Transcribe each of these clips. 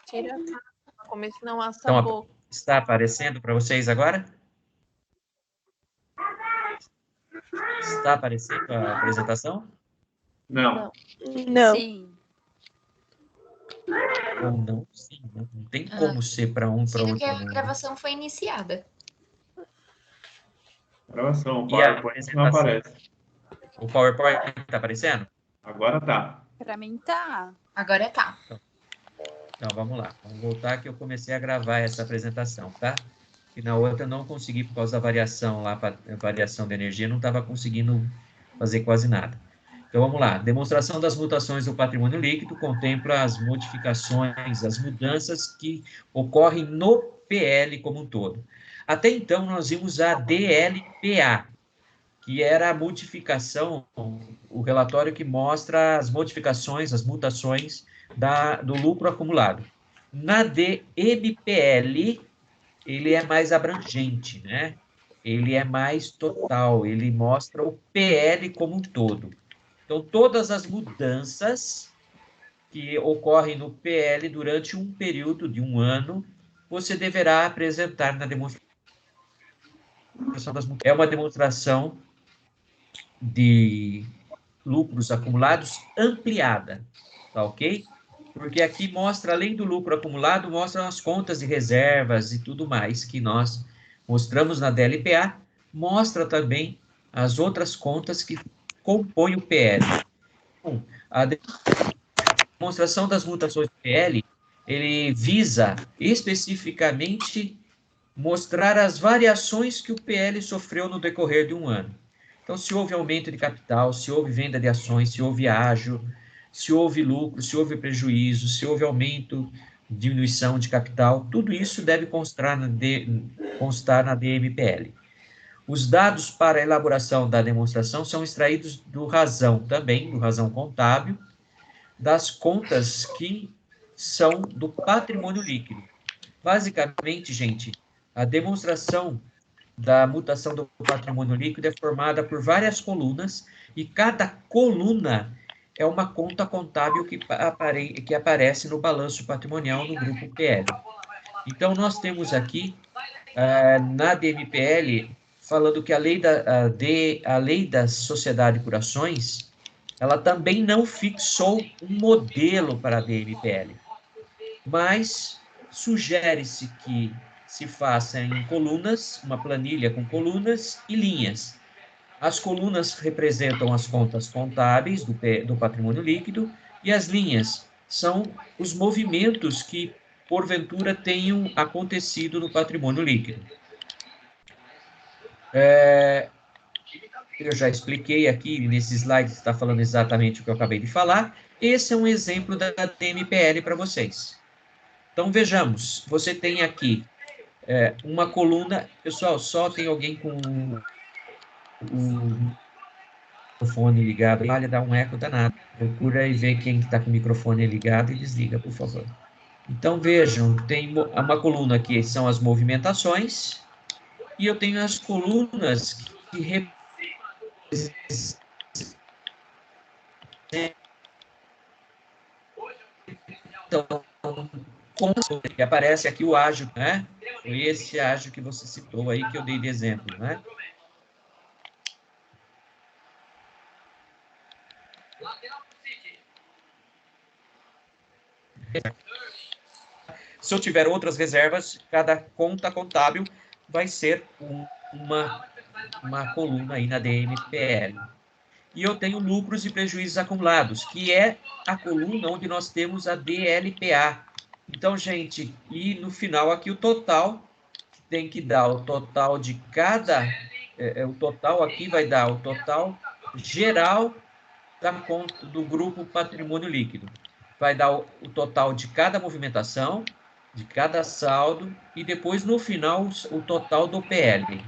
Tira a capa, como senão assa a Então, boca. está aparecendo para vocês agora? Está aparecendo a apresentação? Não. Não. Sim. Ou não? Sim, não tem como ser para um para Diga outro. que a gravação foi iniciada. Gravação, o E a PowerPoint não apresentação? aparece. O PowerPoint está aparecendo? Agora tá. Para mim tá. Agora tá. Então, vamos lá. Vamos voltar que eu comecei a gravar essa apresentação, tá? E na outra eu não consegui, por causa da variação lá, variação de energia, não estava conseguindo fazer quase nada. Então, vamos lá. Demonstração das mutações do patrimônio líquido contempla as modificações, as mudanças que ocorrem no PL como um todo. Até então, nós vimos a DLPA, que era a modificação, o relatório que mostra as modificações, as mutações do lucro acumulado. Na DMPL, ele é mais abrangente, né? Ele é mais total, ele mostra o PL como um todo. Então, todas as mudanças que ocorrem no PL durante um período de um ano, você deverá apresentar na demonstração das mudanças. É uma demonstração de lucros acumulados ampliada, tá ok? Porque aqui mostra, além do lucro acumulado, mostra as contas de reservas e tudo mais que nós mostramos na DLPA, mostra também as outras contas que compõem o PL. Bom, a demonstração das mutações do PL, ele visa especificamente mostrar as variações que o PL sofreu no decorrer de um ano. Então, se houve aumento de capital, se houve venda de ações, se houve ágio, se houve lucro, se houve prejuízo, se houve aumento, diminuição de capital, tudo isso deve constar na DMPL. Os dados para a elaboração da demonstração são extraídos do razão, também do razão contábil, das contas que são do patrimônio líquido. Basicamente, gente, a demonstração da mutação do patrimônio líquido é formada por várias colunas, e cada coluna é uma conta contábil que aparece no balanço patrimonial no grupo PL. Então, nós temos aqui, na DMPL, falando que a lei da sociedade por ações, ela também não fixou um modelo para a DMPL, mas sugere-se que se faça em colunas, uma planilha com colunas e linhas. As colunas representam as contas contábeis do patrimônio líquido, e as linhas são os movimentos que, porventura, tenham acontecido no patrimônio líquido. Eu já expliquei aqui, nesse slide está falando exatamente o que eu acabei de falar. Esse é um exemplo da DMPL para vocês. Então, vejamos, você tem aqui uma coluna. Pessoal, só tem alguém com o microfone ligado. Olha, dá um eco danado. Procura e vê quem está com o microfone ligado e desliga, por favor. Então, vejam, tem uma coluna aqui, são as movimentações, e eu tenho as colunas que representam, que aparece aqui o ágio, né? Foi esse ágio que você citou aí, que eu dei de exemplo, né? Se eu tiver outras reservas, cada conta contábil vai ser uma coluna aí na DMPL. E eu tenho lucros e prejuízos acumulados, que é a coluna onde nós temos a DLPA. Então, gente, e no final aqui o total, tem que dar o total de cada... o total aqui vai dar o total geral da conta do grupo patrimônio líquido. Vai dar o total de cada movimentação, de cada saldo, e depois, no final, o total do PL.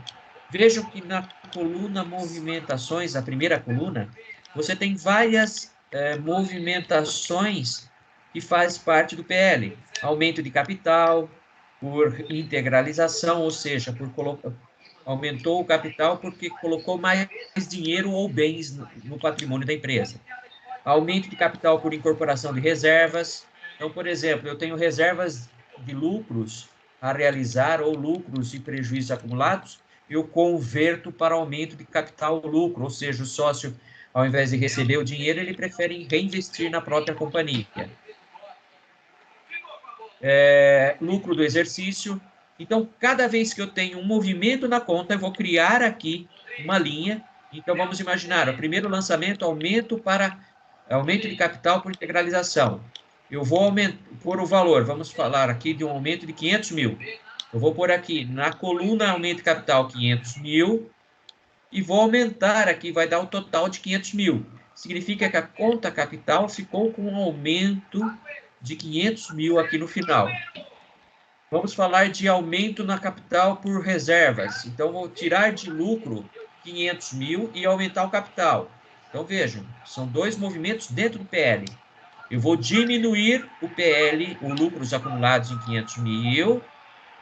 Vejam que na coluna movimentações, a primeira coluna, você tem várias movimentações que faz parte do PL. Aumento de capital, por integralização, ou seja, aumentou o capital porque colocou mais dinheiro ou bens no patrimônio da empresa. Aumento de capital por incorporação de reservas, Então, por exemplo, eu tenho reservas de lucros a realizar ou lucros e prejuízos acumulados, eu converto para aumento de capital ou lucro, ou seja, o sócio, ao invés de receber o dinheiro, ele prefere reinvestir na própria companhia. Lucro do exercício. Então, cada vez que eu tenho um movimento na conta, eu vou criar aqui uma linha. Então, vamos imaginar, o primeiro lançamento, aumento de capital por integralização. Eu vou pôr o valor, vamos falar aqui de um aumento de 500 mil. Eu vou pôr aqui na coluna aumento de capital 500 mil e vou aumentar aqui, vai dar o total de 500 mil. Significa que a conta capital ficou com um aumento de 500 mil aqui no final. Vamos falar de aumento na capital por reservas. Então, vou tirar de lucro 500 mil e aumentar o capital. Então, vejam, são dois movimentos dentro do PL. Eu vou diminuir o PL, o lucros acumulados em 500 mil,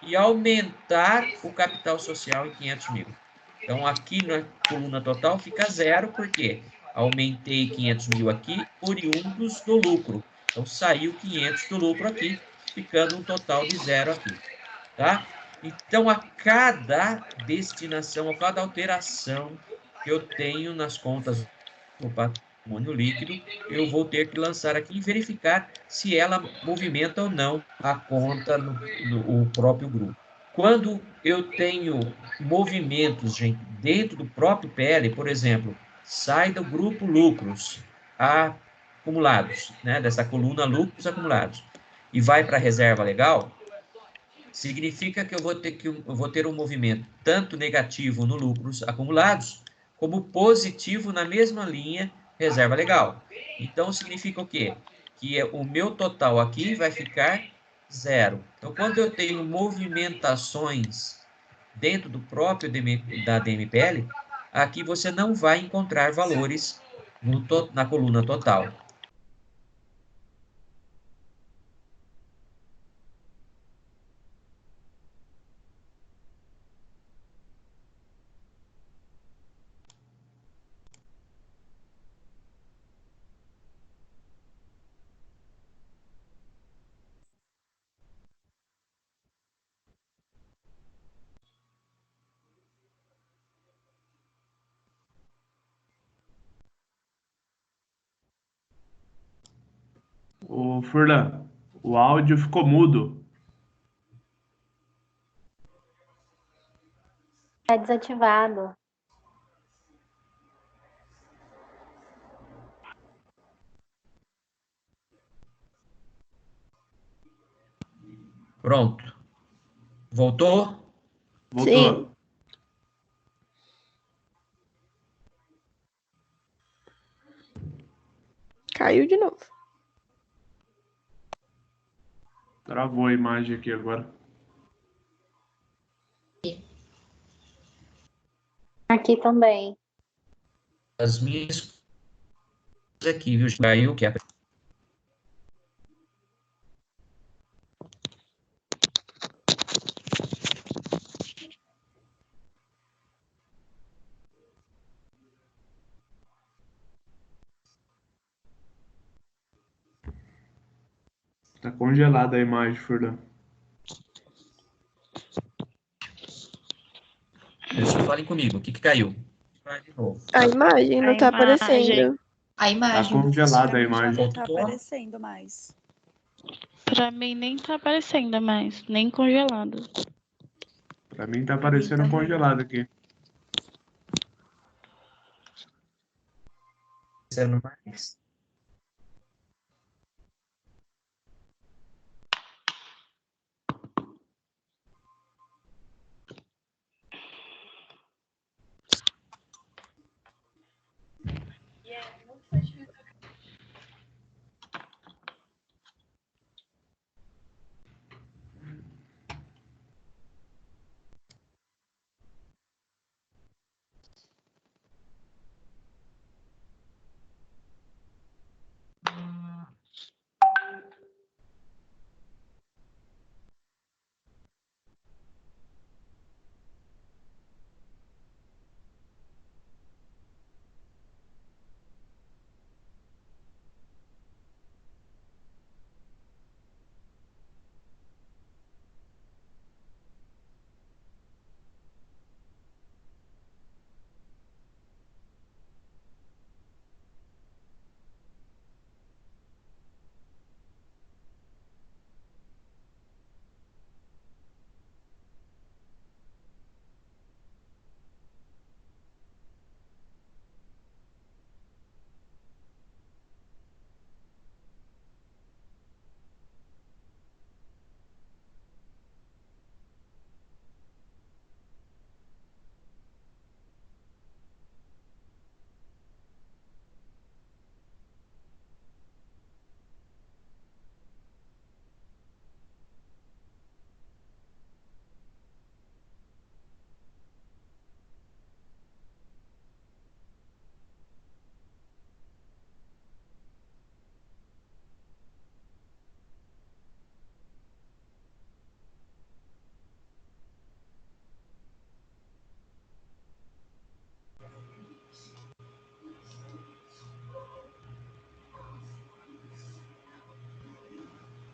e aumentar o capital social em 500 mil. Então, aqui na coluna total fica zero, porque aumentei 500 mil aqui, oriundos do lucro. Então, saiu 500 do lucro aqui, ficando um total de zero aqui. Tá? Então, a cada destinação, a cada alteração que eu tenho nas contas do patrimônio líquido, eu vou ter que lançar aqui e verificar se ela movimenta ou não a conta no próprio grupo. Quando eu tenho movimentos, gente, dentro do próprio PL, por exemplo, sai do grupo lucros acumulados, né, dessa coluna lucros acumulados, e vai para a reserva legal, significa que eu vou ter um movimento tanto negativo no lucros acumulados, como positivo na mesma linha reserva legal. Então, significa o quê? Que o meu total aqui vai ficar zero. Então, quando eu tenho movimentações dentro do próprio da DMPL, aqui você não vai encontrar valores na coluna total. Ô, Furlan, o áudio ficou mudo. Tá desativado. Pronto. Voltou? Voltou. Caiu de novo. Travou a imagem aqui agora. Aqui também. As minhas aqui, viu? Caiu, que é Tá congelada a imagem, Furlan. Isso, falem comigo. O que caiu? Vai de novo. A imagem não A tá imagem. aparecendo. A Tá imagem. congelada a Pra mim já imagem. não tá Voltou? aparecendo mais. Pra mim nem tá aparecendo mais, nem congelado. Pra mim tá Pra mim aparecendo tá congelado aqui. Sendo mais.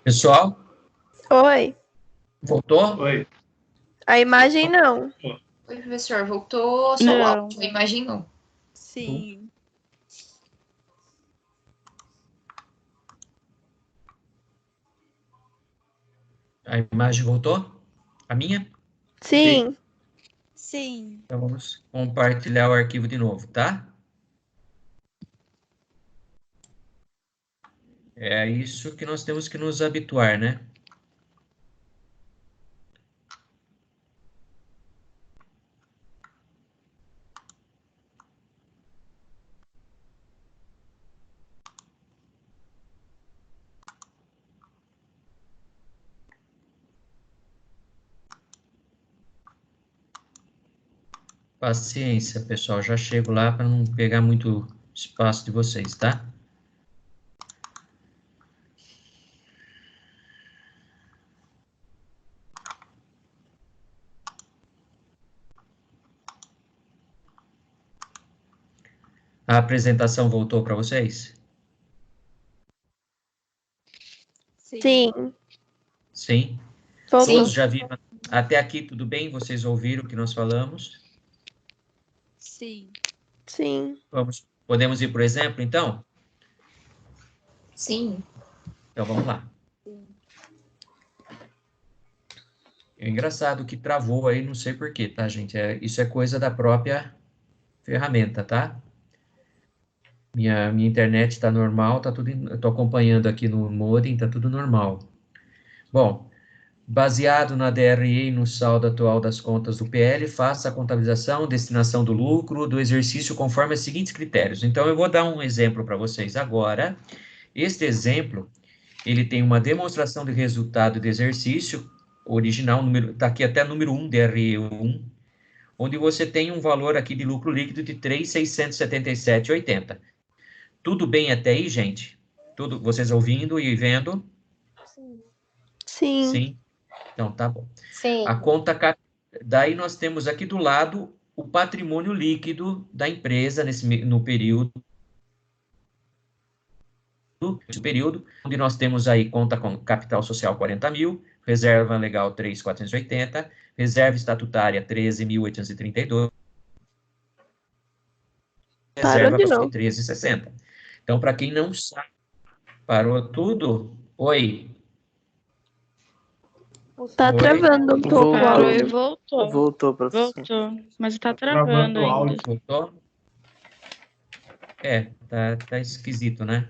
Pessoal, Oi. voltou? Oi. A imagem não. Oi, professor. Voltou só o Não. áudio. A imagem não. Sim. A imagem voltou? A minha? Sim. Sim. Então vamos compartilhar o arquivo de novo, tá? É isso que nós temos que nos habituar, né? Paciência, pessoal. Já chego lá para não pegar muito espaço de vocês, tá? A apresentação voltou para vocês? Sim. Sim? Voltou. Todos já viram? Até aqui tudo bem? Vocês ouviram o que nós falamos? Sim. Sim. Podemos ir por exemplo, então? Sim. Então vamos lá. É engraçado que travou aí, não sei por quê, tá, gente? Isso é coisa da própria ferramenta, tá? Minha internet está normal, tá tudo. Eu tô acompanhando aqui no modem, tá tudo normal. Bom, baseado na DRE e no saldo atual das contas do PL, faça a contabilização, destinação do lucro do exercício conforme os seguintes critérios. Então, eu vou dar um exemplo para vocês agora. Este exemplo, ele tem uma demonstração de resultado de exercício original, está aqui até número 1, DRE1, onde você tem um valor aqui de lucro líquido de 3.677,80. Tudo bem até aí, gente? Tudo, vocês ouvindo e vendo? Sim. Sim. Então, tá bom. Sim. A conta, daí nós temos aqui do lado o patrimônio líquido da empresa no período, onde nós temos aí conta com capital social 40 mil, reserva legal 3.480, reserva estatutária 13.832, reserva de para novo. 13,60. Então, para quem não sabe, parou tudo? Oi. Tá Oi. travando um pouco o Parou e áudio. voltou. Voltou, professor. Voltou. Mas tá Travando travando o ainda. áudio. Voltou? Tá esquisito, né?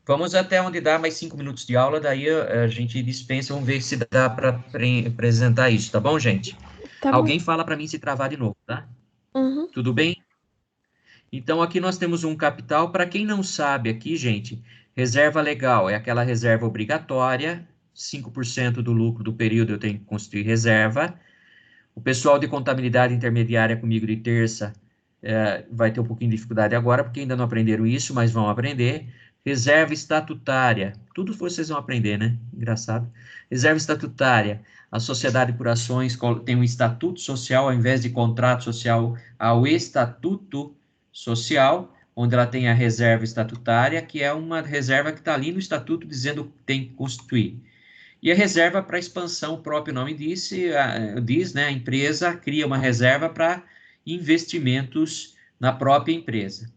Vamos até onde dá mais 5 minutos de aula, daí a gente dispensa, vamos ver se dá para apresentar isso, tá bom, gente? Tá Alguém fala para mim se travar de novo, tá? bom. Uhum. Tudo bem? Então, aqui nós temos um capital. Para quem não sabe aqui, gente, reserva legal é aquela reserva obrigatória, 5% do lucro do período eu tenho que construir reserva. O pessoal de contabilidade intermediária comigo de terça vai ter um pouquinho de dificuldade agora, porque ainda não aprenderam isso, mas vão aprender. Reserva estatutária, tudo vocês vão aprender, né? Engraçado. Reserva estatutária, a sociedade por ações tem um estatuto social, ao invés de contrato social, ao estatuto social, onde ela tem a reserva estatutária, que é uma reserva que está ali no estatuto dizendo que tem que constituir. E a reserva para expansão, o próprio nome diz, né? A empresa cria uma reserva para investimentos na própria empresa.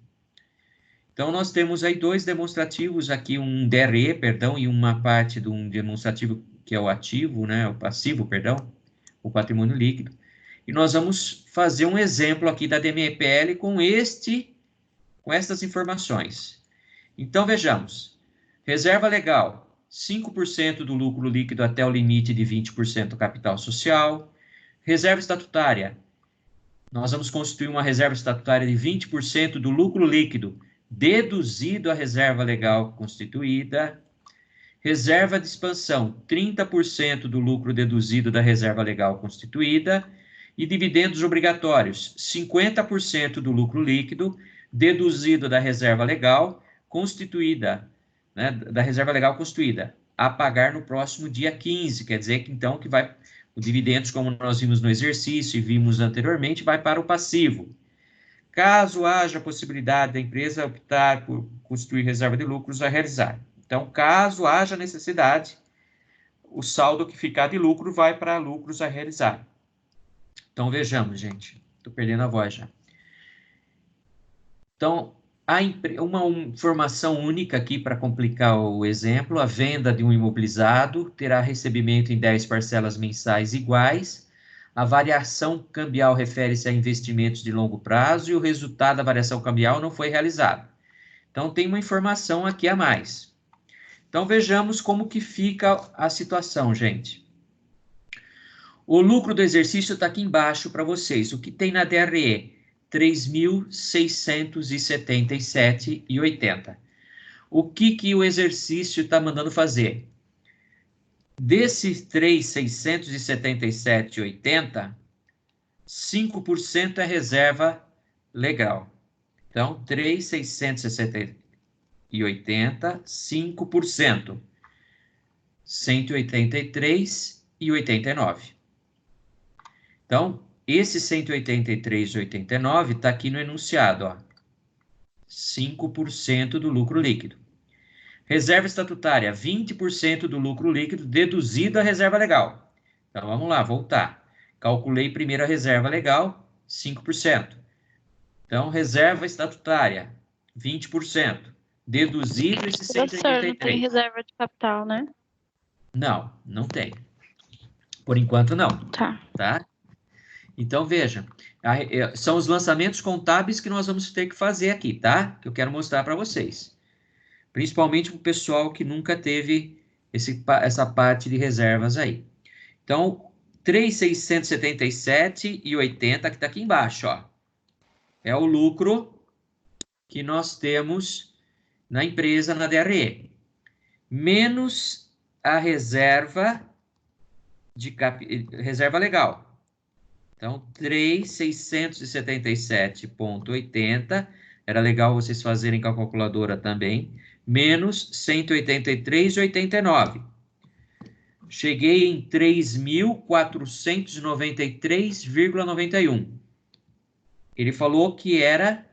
Então, nós temos aí dois demonstrativos aqui, um DRE, perdão, e uma parte de um demonstrativo que é o ativo, né? O passivo, perdão, o patrimônio líquido. E nós vamos fazer um exemplo aqui da DMPL com estas informações. Então, vejamos. Reserva legal, 5% do lucro líquido até o limite de 20% do capital social. Reserva estatutária, nós vamos constituir uma reserva estatutária de 20% do lucro líquido, deduzido a reserva legal constituída. Reserva de expansão, 30% do lucro deduzido da reserva legal constituída. E dividendos obrigatórios, 50% do lucro líquido, deduzido da reserva legal constituída, né, da reserva legal constituída, a pagar no próximo dia 15, quer dizer que então que vai, o dividendos, como nós vimos no exercício e vimos anteriormente, vai para o passivo. Caso haja possibilidade da empresa optar por constituir reserva de lucros a realizar. Então, caso haja necessidade, o saldo que ficar de lucro vai para lucros a realizar. Então, vejamos, gente. Estou perdendo a voz já. Então, uma informação única aqui para complicar o exemplo. A venda de um imobilizado terá recebimento em 10 parcelas mensais iguais. A variação cambial refere-se a investimentos de longo prazo e o resultado da variação cambial não foi realizado. Então, tem uma informação aqui a mais. Então, vejamos como que fica a situação, gente. O lucro do exercício está aqui embaixo para vocês. O que tem na DRE? 3.677,80. O que o exercício está mandando fazer? Desses 3.677,80, 5% é reserva legal. Então, 3.677,80, 5%, 183,89. Então, esse 183,89 está aqui no enunciado, ó. 5% do lucro líquido. Reserva estatutária, 20% do lucro líquido deduzido a reserva legal. Então, vamos lá, voltar. Calculei primeiro a reserva legal, 5%. Então, reserva estatutária, 20%. Deduzido esse Professor, não tem 183. reserva de capital, né? Não, não tem. Por enquanto, não. Tá. Tá? Então, veja, são os lançamentos contábeis que nós vamos ter que fazer aqui, tá? Que eu quero mostrar para vocês. Principalmente para o pessoal que nunca teve essa parte de reservas aí. Então, 3.677,80, que está aqui embaixo, ó. É o lucro que nós temos na empresa, na DRE. Menos a reserva legal. Então, 3.677,80, era legal vocês fazerem com a calculadora também, menos 183,89. Cheguei em 3.493,91. Ele falou que era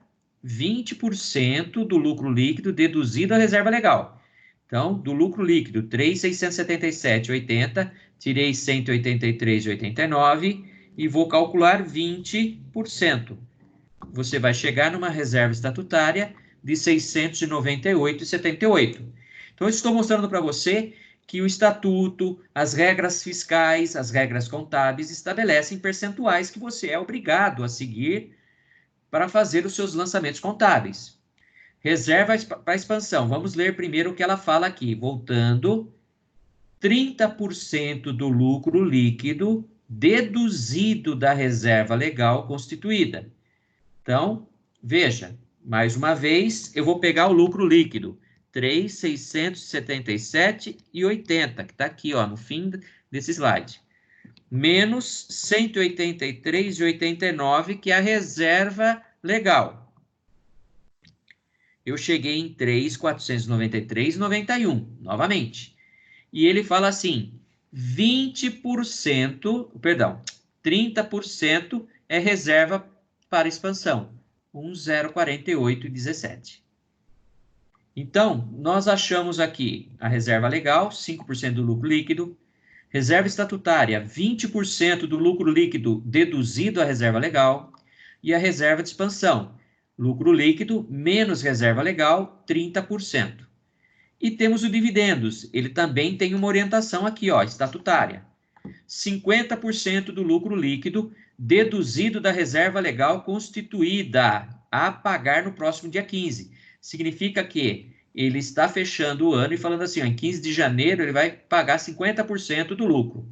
20% do lucro líquido deduzido a reserva legal. Então, do lucro líquido, 3.677,80, tirei 183,89 e vou calcular 20%. Você vai chegar numa reserva estatutária de 698,78. Então, eu estou mostrando para você que o estatuto, as regras fiscais, as regras contábeis estabelecem percentuais que você é obrigado a seguir para fazer os seus lançamentos contábeis. Reserva para expansão. Vamos ler primeiro o que ela fala aqui. Voltando, 30% do lucro líquido deduzido da reserva legal constituída. Então, veja, mais uma vez, eu vou pegar o lucro líquido, 3.677,80, que está aqui, ó, no fim desse slide. Menos 183,89, que é a reserva legal. Eu cheguei em 3.493,91, novamente. E ele fala assim, 30% é reserva para expansão, 1.048,17. Então, nós achamos aqui a reserva legal, 5% do lucro líquido, reserva estatutária, 20% do lucro líquido deduzido à reserva legal, e a reserva de expansão, lucro líquido menos reserva legal, 30%. E temos o dividendos, ele também tem uma orientação aqui, ó, estatutária. 50% do lucro líquido deduzido da reserva legal constituída a pagar no próximo dia 15. Significa que ele está fechando o ano e falando assim, ó, em 15 de janeiro ele vai pagar 50% do lucro.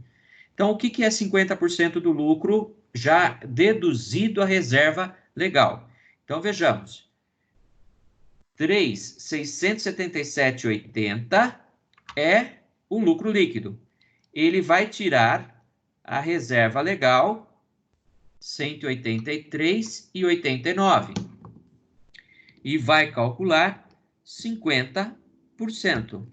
Então, o que é 50% do lucro já deduzido a reserva legal? Então, vejamos. 3.677,80 é o lucro líquido. Ele vai tirar a reserva legal, 183,89. E vai calcular 50%.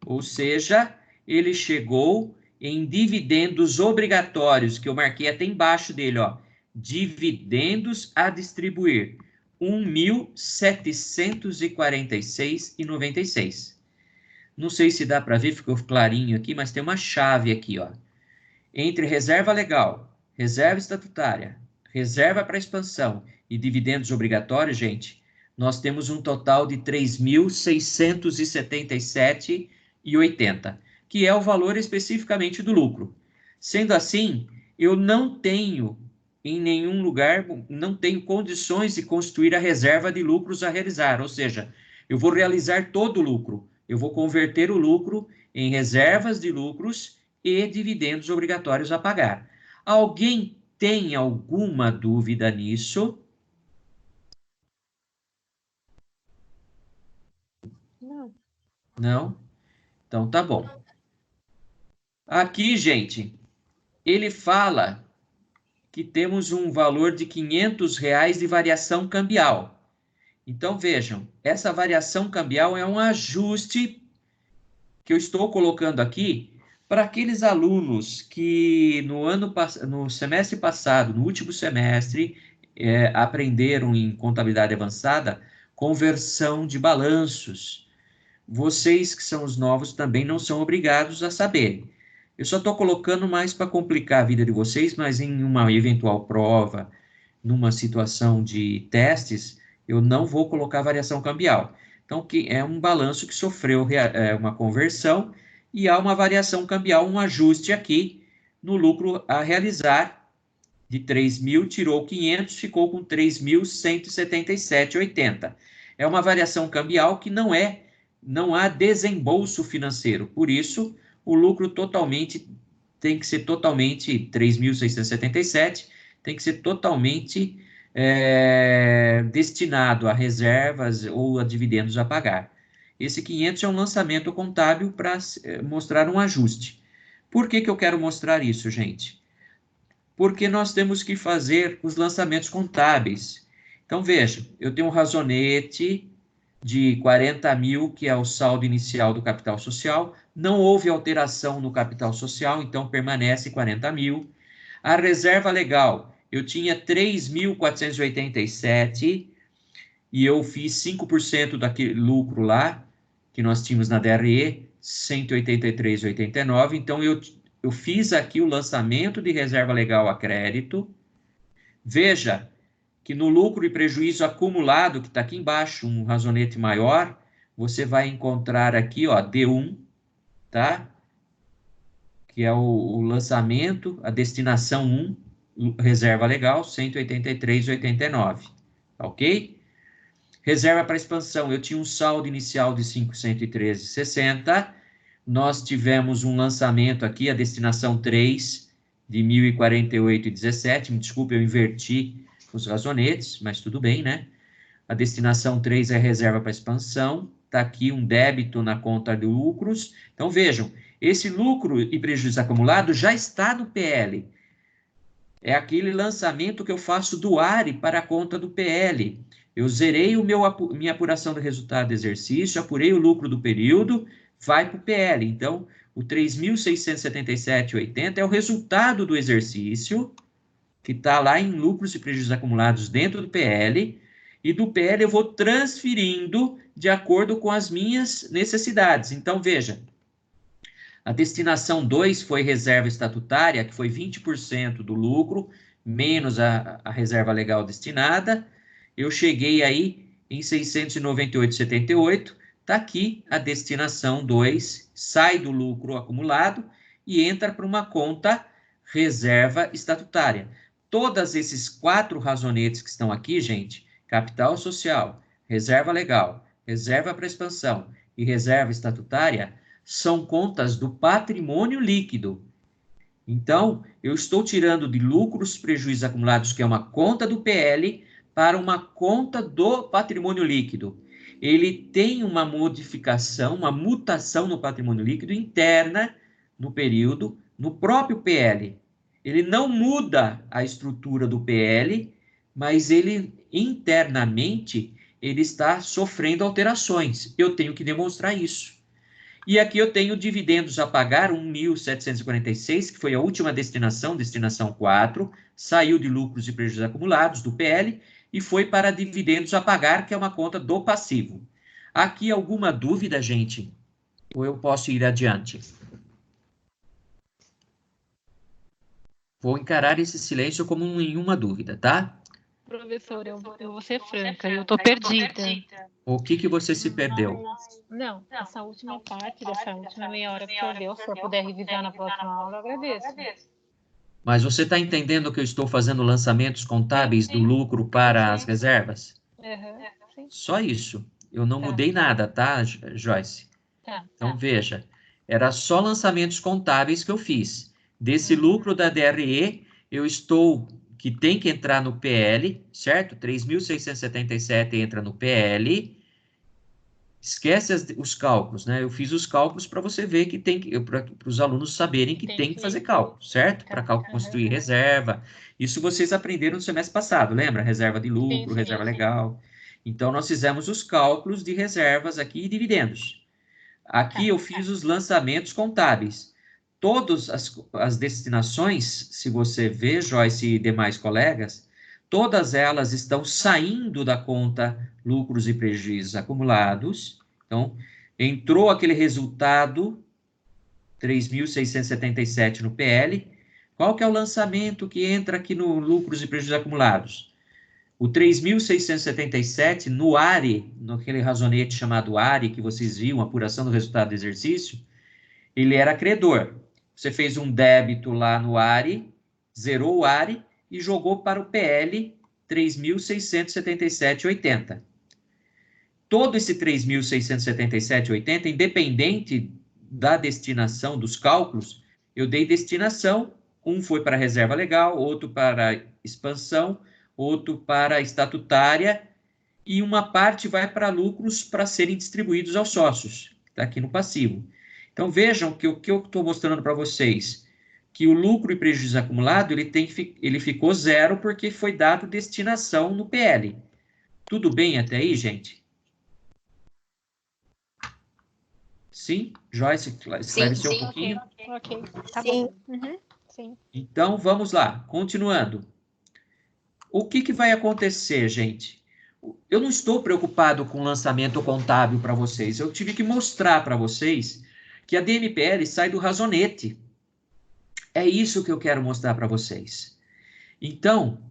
Ou seja, ele chegou em dividendos obrigatórios, que eu marquei até embaixo dele, ó. Dividendos a distribuir. 1.746,96. não sei se dá para ver, ficou clarinho aqui, mas tem uma chave aqui, ó. Entre reserva legal, reserva estatutária, reserva para expansão e dividendos obrigatórios, gente, nós temos um total de 3.677,80, que é o valor especificamente do lucro. Sendo assim, eu não tenho em nenhum lugar, não tenho condições de construir a reserva de lucros a realizar, ou seja, eu vou realizar todo o lucro, eu vou converter o lucro em reservas de lucros e dividendos obrigatórios a pagar. Alguém tem alguma dúvida nisso? Não. Não? Então tá bom. Aqui, gente, ele fala que temos um valor de R$500 de variação cambial. Então, vejam, essa variação cambial é um ajuste que eu estou colocando aqui para aqueles alunos que no semestre passado, no último semestre, aprenderam em contabilidade avançada conversão de balanços. Vocês que são os novos também não são obrigados a saber. Eu só estou colocando mais para complicar a vida de vocês, mas em uma eventual prova, numa situação de testes, eu não vou colocar variação cambial. Então, que é um balanço que sofreu uma conversão e há uma variação cambial, um ajuste aqui no lucro a realizar. De 3.000, tirou 500, ficou com 3.177,80. É uma variação cambial que não há desembolso financeiro. Por isso, o lucro tem que ser totalmente 3.677, tem que ser totalmente destinado a reservas ou a dividendos a pagar. Esse 500 é um lançamento contábil para mostrar um ajuste. Por que eu quero mostrar isso, gente? Porque nós temos que fazer os lançamentos contábeis. Então, veja, eu tenho um razonete de 40.000, que é o saldo inicial do capital social. Não houve alteração no capital social, então permanece 40.000. A reserva legal, eu tinha 3.487 e eu fiz 5% daquele lucro lá, que nós tínhamos na DRE, 183,89. Então, eu fiz aqui o lançamento de reserva legal a crédito. Veja que no lucro e prejuízo acumulado, que está aqui embaixo, um razonete maior, você vai encontrar aqui, ó, D1, tá? Que é o lançamento, a destinação 1, reserva legal, 183,89, ok? Reserva para expansão, eu tinha um saldo inicial de 513,60, nós tivemos um lançamento aqui, a destinação 3, de 1.048,17, me desculpe, eu inverti os razonetes, mas tudo bem, né? A destinação 3 é reserva para expansão, está aqui um débito na conta de lucros. Então, vejam, esse lucro e prejuízo acumulado já está no PL. É aquele lançamento que eu faço do ARE para a conta do PL. Eu zerei minha apuração do resultado do exercício, apurei o lucro do período, vai para o PL. Então, o 3.677,80 é o resultado do exercício, que está lá em lucros e prejuízos acumulados dentro do PL, e do PL eu vou transferindo de acordo com as minhas necessidades. Então, veja, a destinação 2 foi reserva estatutária, que foi 20% do lucro, menos a reserva legal destinada. Eu cheguei aí em 698,78, está aqui a destinação 2, sai do lucro acumulado e entra para uma conta reserva estatutária. Todos esses 4 razonetes que estão aqui, gente, capital social, reserva legal, reserva para expansão e reserva estatutária, são contas do patrimônio líquido. Então, eu estou tirando de lucros e prejuízos acumulados, que é uma conta do PL, para uma conta do patrimônio líquido. Ele tem uma modificação, uma mutação no patrimônio líquido interna, no período, no próprio PL. Ele não muda a estrutura do PL, mas ele internamente ele está sofrendo alterações. Eu tenho que demonstrar isso. E aqui eu tenho dividendos a pagar, 1.746, que foi a última destinação 4, saiu de lucros e prejuízos acumulados do PL e foi para dividendos a pagar, que é uma conta do passivo. Aqui alguma dúvida, gente? Ou eu posso ir adiante? Vou encarar esse silêncio como nenhuma dúvida, tá? Professor, eu vou ser franca, eu tô perdida. O que você se perdeu? Não, essa última parte dessa última meia hora que o senhor deu, se eu puder revisar na próxima aula, eu agradeço. Mas você está entendendo que eu estou fazendo lançamentos contábeis do lucro para as reservas? Sim. Só isso. Eu não Tá. mudei nada, tá, Joyce? Tá. Então, veja, era só lançamentos contábeis que eu fiz. Desse lucro da DRE, que tem que entrar no PL, certo? 3.677 entra no PL. Esquece os cálculos, né? Eu fiz os cálculos para você ver que tem que, para os alunos saberem que tem que fazer cálculo, certo? Para construir reserva. Isso vocês aprenderam no semestre passado, lembra? Reserva de lucro, reserva legal. Então, nós fizemos os cálculos de reservas aqui e dividendos. Aqui eu fiz os lançamentos contábeis. Todas as destinações, se você vê, Joyce e demais colegas, todas elas estão saindo da conta lucros e prejuízos acumulados. Então, entrou aquele resultado, 3.677 no PL. Qual que é o lançamento que entra aqui no lucros e prejuízos acumulados? O 3.677 no ARE, naquele razonete chamado ARE, que vocês viram, apuração do resultado do exercício, ele era credor. Você fez um débito lá no ARE, zerou o ARE e jogou para o PL 3.677,80. Todo esse 3.677,80, independente da destinação dos cálculos, eu dei destinação, um foi para reserva legal, outro para expansão, outro para estatutária, e uma parte vai para lucros para serem distribuídos aos sócios, está aqui no passivo. Então, vejam que o que eu estou mostrando para vocês, que o lucro e prejuízo acumulado, ele ficou zero porque foi dado destinação no PL. Tudo bem até aí, gente? Sim? Joyce, esclareceu um pouquinho? Ok. Tá Sim. bom. Sim. Então, vamos lá. Continuando. O que vai acontecer, gente? Eu não estou preocupado com lançamento contábil para vocês. Eu tive que mostrar para vocês que a DMPL sai do razonete. É isso que eu quero mostrar para vocês. Então,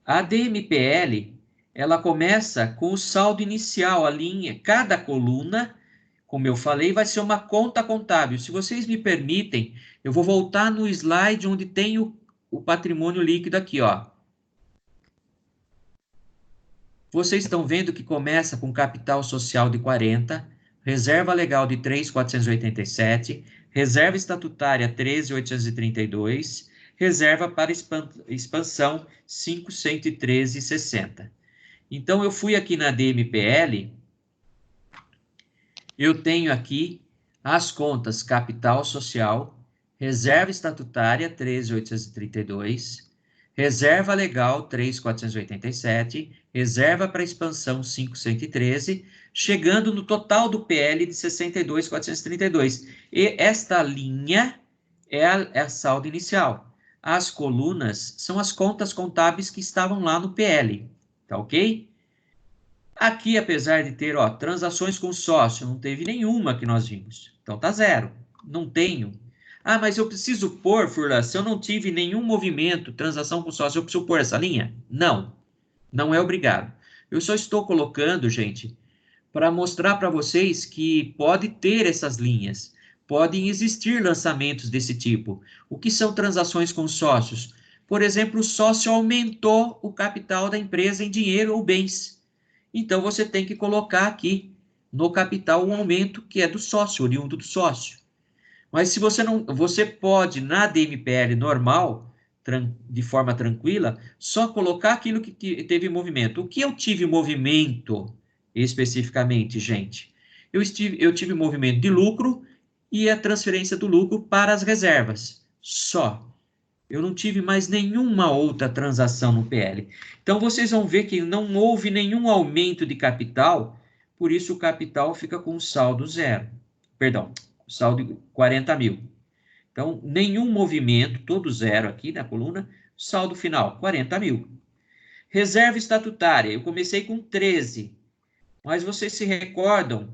a DMPL, ela começa com o saldo inicial, a linha, cada coluna, como eu falei, vai ser uma conta contábil. Se vocês me permitem, eu vou voltar no slide onde tem o patrimônio líquido aqui, ó. Vocês estão vendo que começa com capital social de 40, reserva legal de 3.487, reserva estatutária 13.832, reserva para expansão 513,60. Então, eu fui aqui na DMPL, eu tenho aqui as contas capital social, reserva estatutária 13.832, reserva legal 3.487, reserva para expansão 513, chegando no total do PL de 62.432. E esta linha é a saldo inicial. As colunas são as contas contábeis que estavam lá no PL, tá ok? Aqui, apesar de ter, ó, transações com sócio, não teve nenhuma que nós vimos. Então tá zero. Não tenho. Ah, mas eu preciso pôr, Furlan, se eu não tive nenhum movimento, transação com sócio, eu preciso pôr essa linha? Não. Não é obrigado. Eu só estou colocando, gente, para mostrar para vocês que pode ter essas linhas. Podem existir lançamentos desse tipo. O que são transações com sócios? Por exemplo, o sócio aumentou o capital da empresa em dinheiro ou bens. Então, você tem que colocar aqui no capital um aumento que é do sócio, oriundo do sócio. Mas se você não, você pode, na DMPL normal, de forma tranquila, só colocar aquilo que teve movimento. O que eu tive movimento especificamente, gente? Eu tive movimento de lucro e a transferência do lucro para as reservas. Só. Eu não tive mais nenhuma outra transação no PL. Então, vocês vão ver que não houve nenhum aumento de capital, por isso o capital fica com saldo zero. Perdão, saldo de 40 mil. Então, nenhum movimento, todo zero aqui na coluna, saldo final, 40 mil. Reserva estatutária, eu comecei com 13, mas vocês se recordam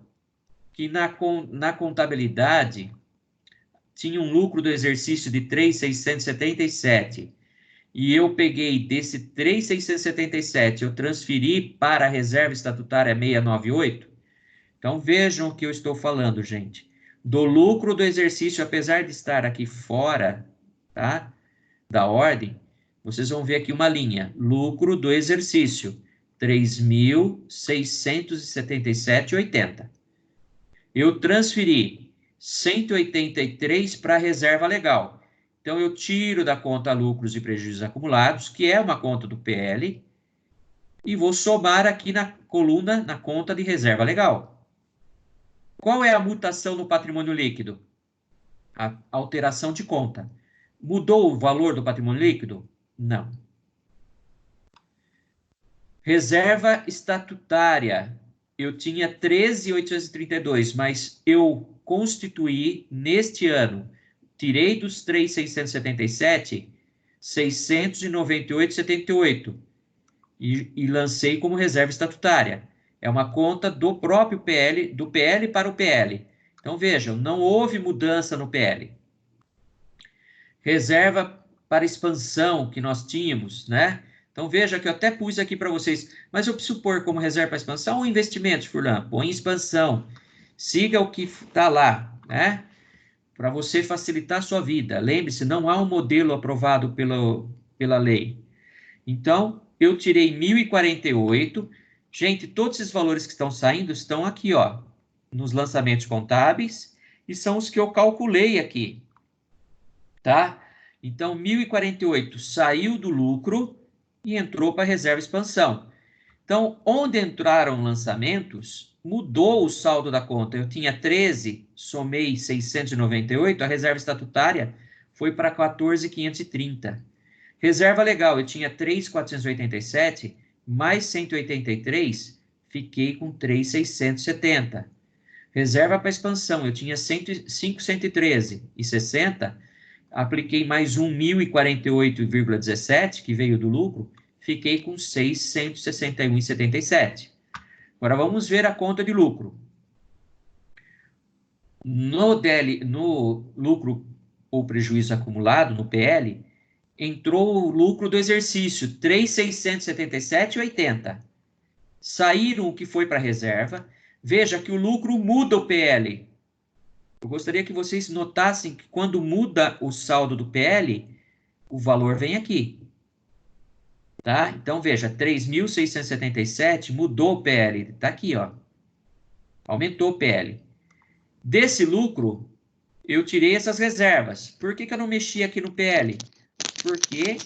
que na contabilidade tinha um lucro do exercício de 3.677 e eu peguei desse 3.677, eu transferi para a reserva estatutária 698. Então, vejam o que eu estou falando, gente. Do lucro do exercício, apesar de estar aqui fora, tá, da ordem, vocês vão ver aqui uma linha. Lucro do exercício, 3.677,80. Eu transferi 183 para a reserva legal. Então, eu tiro da conta lucros e prejuízos acumulados, que é uma conta do PL, e vou somar aqui na coluna, na conta de reserva legal. Qual é a mutação no patrimônio líquido? A alteração de conta. Mudou o valor do patrimônio líquido? Não. Reserva estatutária. Eu tinha 13.832, mas eu constituí neste ano, tirei dos 3.677, 698,78 e lancei como reserva estatutária. É uma conta do próprio PL, do PL para o PL. Então, vejam, não houve mudança no PL. Reserva para expansão que nós tínhamos, né? Então, veja que eu até pus aqui para vocês, mas eu preciso pôr como reserva para expansão ou investimentos, Furlan? Põe expansão. Siga o que está lá, né? Para você facilitar a sua vida. Lembre-se, não há um modelo aprovado pela lei. Então, eu tirei 1.048. Gente, todos esses valores que estão saindo estão aqui, ó, nos lançamentos contábeis, e são os que eu calculei aqui, tá? Então, 1.048 saiu do lucro e entrou para a reserva expansão. Então, onde entraram lançamentos, mudou o saldo da conta. Eu tinha 13, somei 698, a reserva estatutária foi para 14.530. Reserva legal, eu tinha 3.487, mais 183, fiquei com 3.670. Reserva para expansão, eu tinha 5.113,60, apliquei mais 1.048,17, que veio do lucro, fiquei com 661,77. Agora vamos ver a conta de lucro. No lucro ou prejuízo acumulado, no PL, entrou o lucro do exercício, 3.677,80. Saíram o que foi para a reserva. Veja que o lucro muda o PL. Eu gostaria que vocês notassem que quando muda o saldo do PL, o valor vem aqui. Tá? Então, veja, 3.677 mudou o PL. Está aqui, ó. Aumentou o PL. Desse lucro, eu tirei essas reservas. Por que eu não mexi aqui no PL? Porque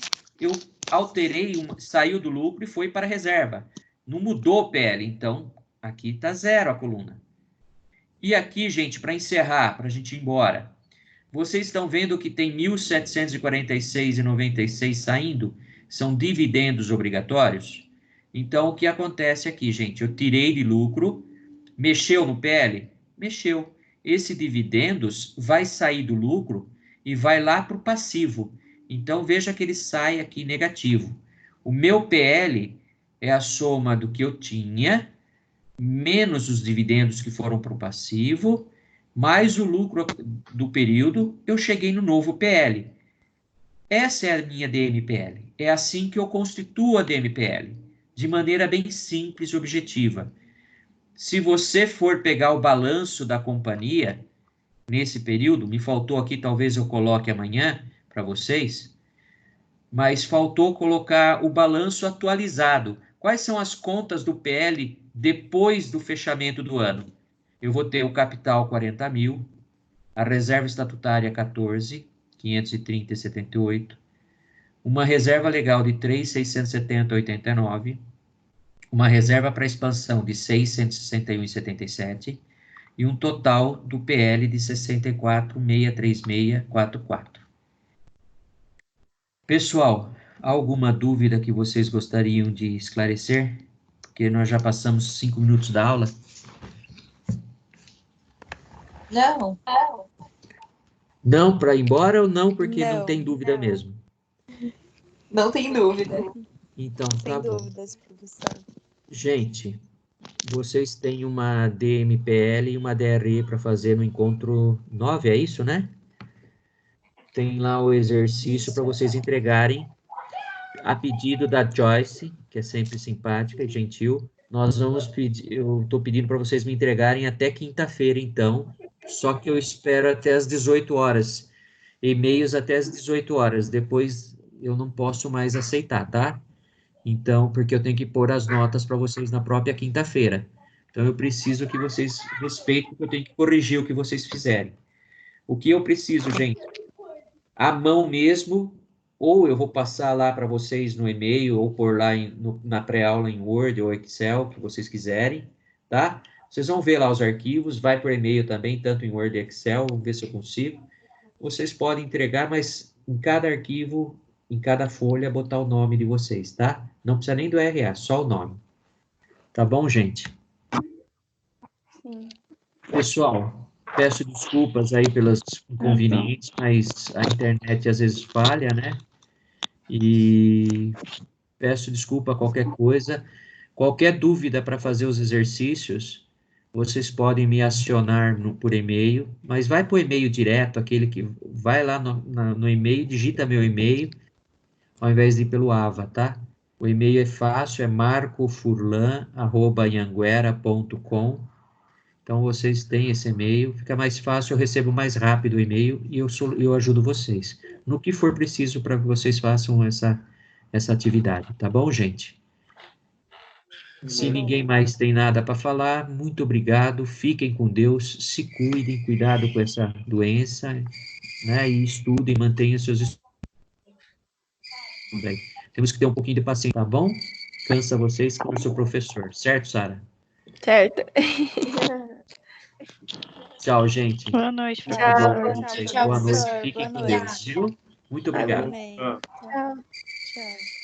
eu alterei, saiu do lucro e foi para a reserva. Não mudou o PL, então aqui está zero a coluna. E aqui, gente, para encerrar, para a gente ir embora, vocês estão vendo que tem 1.746,96 saindo, são dividendos obrigatórios? Então, o que acontece aqui, gente? Eu tirei de lucro, mexeu no PL? Mexeu. Esse dividendos vai sair do lucro e vai lá para o passivo. Então, veja que ele sai aqui negativo. O meu PL é a soma do que eu tinha, menos os dividendos que foram para o passivo, mais o lucro do período, eu cheguei no novo PL. Essa é a minha DMPL. É assim que eu constituo a DMPL, de maneira bem simples e objetiva. Se você for pegar o balanço da companhia, nesse período, me faltou aqui, talvez eu coloque amanhã para vocês, mas faltou colocar o balanço atualizado. Quais são as contas do PL depois do fechamento do ano? Eu vou ter o capital 40 mil, a reserva estatutária 14, 530,78, uma reserva legal de 3.670,89, uma reserva para expansão de 661,77 e um total do PL de 64,63644. Pessoal, alguma dúvida que vocês gostariam de esclarecer? Porque nós já passamos 5 minutos da aula. Não. Não para ir embora ou não porque não Não, tem dúvida mesmo? Não tem dúvida. Então, tá Sem bom. dúvidas, professor. Gente, vocês têm uma DMPL e uma DRE para fazer no encontro 9, é isso, né? Tem lá o exercício para vocês entregarem a pedido da Joyce, que é sempre simpática e gentil. Nós vamos pedir, eu estou pedindo para vocês me entregarem até quinta-feira, então, só que eu espero até às 18 horas, e-mails até às 18 horas, depois eu não posso mais aceitar, tá? Então, porque eu tenho que pôr as notas para vocês na própria quinta-feira. Então, eu preciso que vocês respeitem, porque eu tenho que corrigir o que vocês fizerem. O que eu preciso, gente? À mão mesmo, ou eu vou passar lá para vocês no e-mail, ou pôr lá na pré-aula em Word ou Excel, que vocês quiserem, tá? Vocês vão ver lá os arquivos, vai por e-mail também, tanto em Word e Excel, vamos ver se eu consigo. Vocês podem entregar, mas em cada arquivo, em cada folha, botar o nome de vocês, tá? Não precisa nem do RA, só o nome. Tá bom, gente? Sim. Pessoal, peço desculpas aí pelas inconvenientes, mas a internet às vezes falha, né? E peço desculpa a qualquer coisa. Qualquer dúvida para fazer os exercícios, vocês podem me acionar por e-mail, mas vai para o e-mail direto, aquele que vai lá no e-mail, digita meu e-mail, ao invés de ir pelo AVA, tá? O e-mail é fácil, é marcofurlan@anhanguera.com. Então, vocês têm esse e-mail, fica mais fácil, eu recebo mais rápido o e-mail e eu ajudo vocês. No que for preciso para que vocês façam essa atividade, tá bom, gente? Se ninguém mais tem nada para falar, muito obrigado, fiquem com Deus, se cuidem, cuidado com essa doença, né, e estudem, mantenham seus estudos. Temos que ter um pouquinho de paciência, tá bom? Cansa vocês como seu professor, certo, Sara? Certo. Tchau, gente. Boa noite, Tudo Tchau. bom pra vocês. Tchau, Boa noite, professor. fiquem Boa com noite. Deus, viu? Muito obrigado. Ah. Tchau. Tchau.